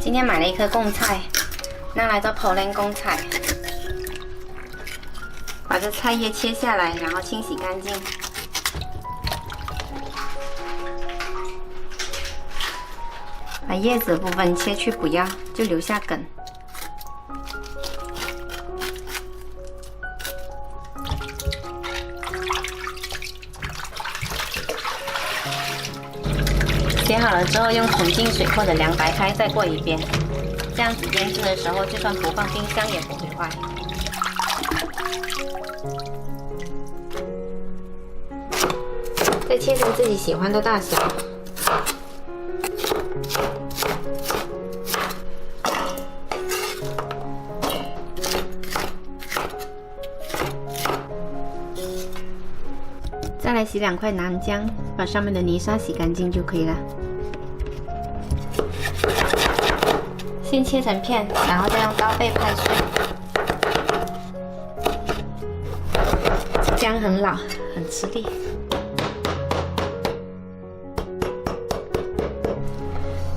今天买了一颗贡菜，拿来做泡莲贡菜。把这菜叶切下来，然后清洗干净。把叶子的部分切去不要，就留下梗。切好了之后，用纯净水或者凉白开再过一遍，这样子腌制的时候，就算不放冰箱也不会坏。再切成自己喜欢的大小。再来洗2块南姜，把上面的泥沙洗干净就可以了。先切成片，然后再用刀背拍碎。姜很老，很吃力。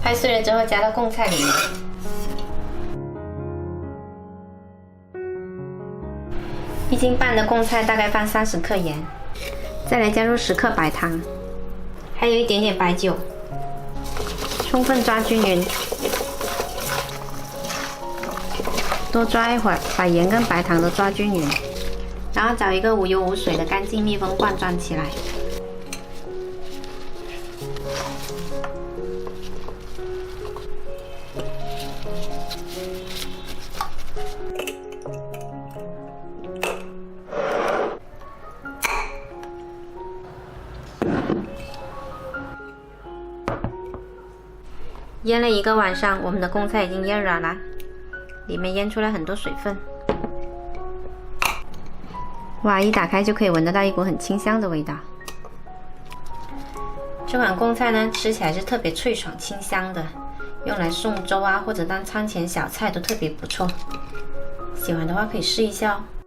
拍碎了之后加到贡菜里面。1斤半的贡菜大概放30克盐。再来加入10克白糖，还有一点点白酒，充分抓均匀。多抓一会儿，把盐跟白糖都抓均匀，然后找一个无油无水的干净密封罐装起来。腌了1个晚上，我们的贡菜已经腌软了，里面腌出来很多水分。哇，一打开就可以闻得到一股很清香的味道。这碗贡菜呢，吃起来是特别脆爽清香的，用来送粥啊，或者当餐前小菜都特别不错。喜欢的话可以试一下哦。